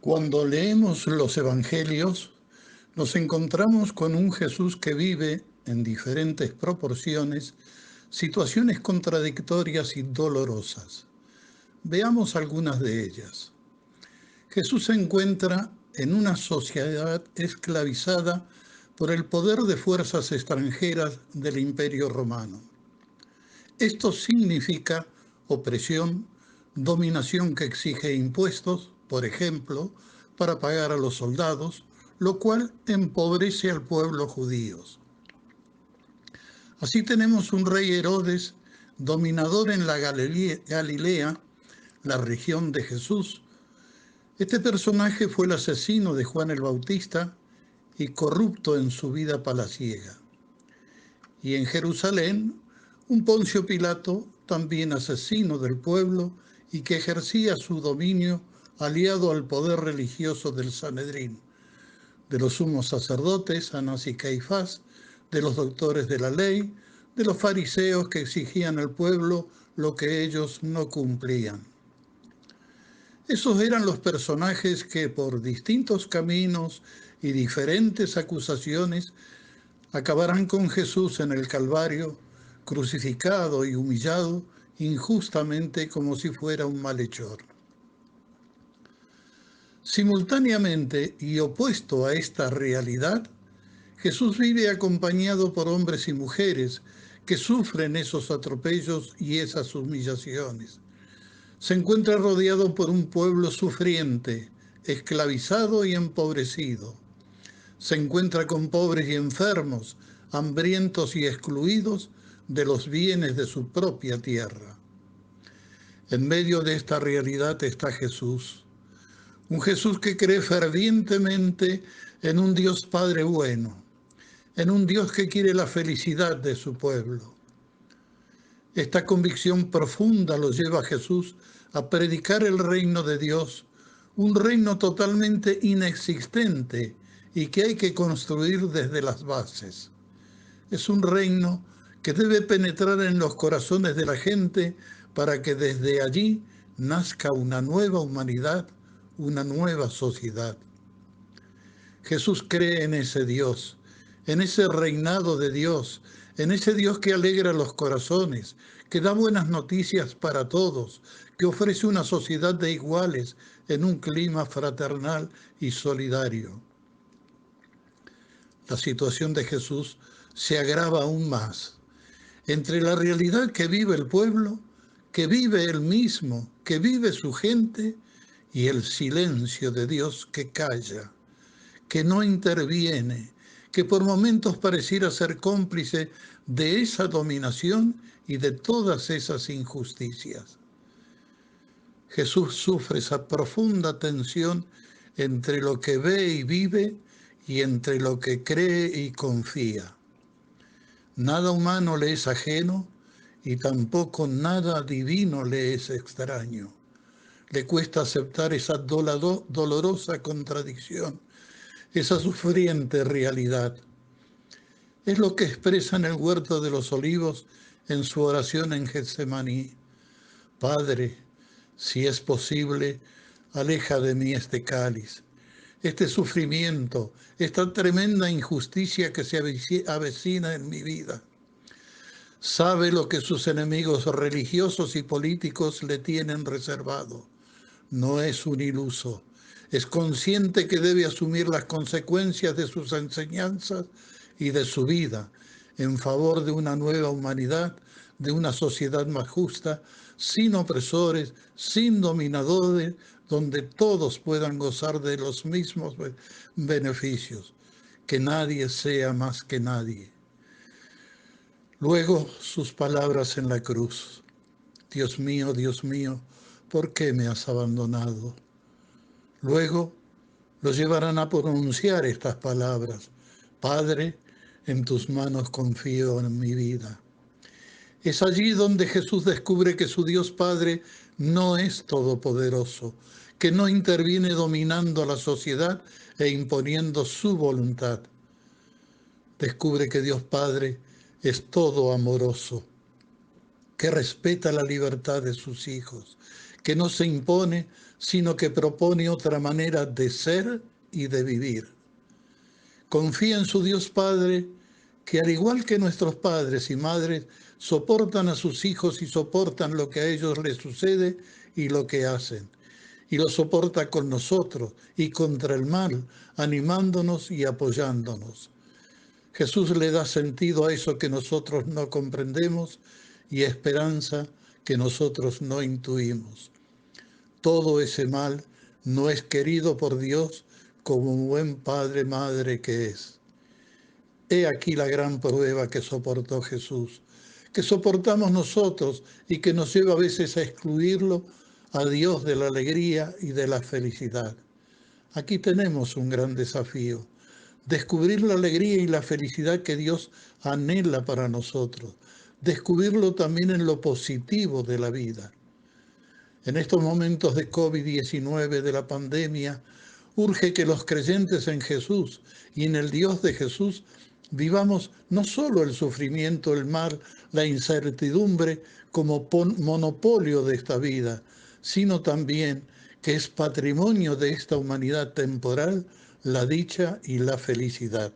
Cuando leemos los evangelios, nos encontramos con un Jesús que vive en diferentes proporciones situaciones contradictorias y dolorosas. Veamos algunas de ellas. Jesús se encuentra en una sociedad esclavizada por el poder de fuerzas extranjeras del Imperio Romano. Esto significa opresión, dominación que exige impuestos, por ejemplo, para pagar a los soldados, lo cual empobrece al pueblo judío. Así tenemos un rey Herodes, dominador en la Galilea, la región de Jesús. Este personaje fue el asesino de Juan el Bautista y corrupto en su vida palaciega. Y en Jerusalén, un Poncio Pilato, también asesino del pueblo y que ejercía su dominio aliado al poder religioso del Sanedrín, de los sumos sacerdotes, Anás y Caifás, de los doctores de la ley, de los fariseos que exigían al pueblo lo que ellos no cumplían. Esos eran los personajes que por distintos caminos y diferentes acusaciones acabarán con Jesús en el Calvario, crucificado y humillado injustamente como si fuera un malhechor. Simultáneamente y opuesto a esta realidad, Jesús vive acompañado por hombres y mujeres que sufren esos atropellos y esas humillaciones. Se encuentra rodeado por un pueblo sufriente, esclavizado y empobrecido. Se encuentra con pobres y enfermos, hambrientos y excluidos de los bienes de su propia tierra. En medio de esta realidad está Jesús, un Jesús que cree fervientemente en un Dios Padre bueno, en un Dios que quiere la felicidad de su pueblo. Esta convicción profunda lo lleva a Jesús a predicar el reino de Dios, un reino totalmente inexistente y que hay que construir desde las bases. Es un reino que debe penetrar en los corazones de la gente para que desde allí nazca una nueva humanidad, una nueva sociedad. Jesús cree en ese Dios, en ese reinado de Dios, en ese Dios que alegra los corazones, que da buenas noticias para todos, que ofrece una sociedad de iguales en un clima fraternal y solidario. La situación de Jesús se agrava aún más. Entre la realidad que vive el pueblo, que vive él mismo, que vive su gente, y el silencio de Dios que calla, que no interviene, que por momentos pareciera ser cómplice de esa dominación y de todas esas injusticias. Jesús sufre esa profunda tensión entre lo que ve y vive y entre lo que cree y confía. Nada humano le es ajeno y tampoco nada divino le es extraño. Le cuesta aceptar esa dolorosa contradicción, esa sufriente realidad. Es lo que expresa en el huerto de los olivos en su oración en Getsemaní. Padre, si es posible, aleja de mí este cáliz, este sufrimiento, esta tremenda injusticia que se avecina en mi vida. Sabe lo que sus enemigos religiosos y políticos le tienen reservado. No es un iluso. Es consciente que debe asumir las consecuencias de sus enseñanzas y de su vida en favor de una nueva humanidad, de una sociedad más justa, sin opresores, sin dominadores, donde todos puedan gozar de los mismos beneficios, que nadie sea más que nadie. Luego sus palabras en la cruz. Dios mío, ¿por qué me has abandonado? Luego lo llevarán a pronunciar estas palabras. Padre, en tus manos confío en mi vida. Es allí donde Jesús descubre que su Dios Padre no es todopoderoso, que no interviene dominando a la sociedad e imponiendo su voluntad. Descubre que Dios Padre es todo amoroso, que respeta la libertad de sus hijos, que no se impone, sino que propone otra manera de ser y de vivir. Confía en su Dios Padre, que al igual que nuestros padres y madres, soportan a sus hijos y soportan lo que a ellos les sucede y lo que hacen. Y lo soporta con nosotros y contra el mal, animándonos y apoyándonos. Jesús le da sentido a eso que nosotros no comprendemos y esperanza que nosotros no intuimos. Todo ese mal no es querido por Dios como un buen padre, madre que es. He aquí la gran prueba que soportó Jesús, que soportamos nosotros y que nos lleva a veces a excluirlo a Dios de la alegría y de la felicidad. Aquí tenemos un gran desafío, descubrir la alegría y la felicidad que Dios anhela para nosotros, descubrirlo también en lo positivo de la vida. En estos momentos de COVID-19, de la pandemia, urge que los creyentes en Jesús y en el Dios de Jesús vivamos no solo el sufrimiento, el mal, la incertidumbre como monopolio de esta vida, sino también que es patrimonio de esta humanidad temporal la dicha y la felicidad.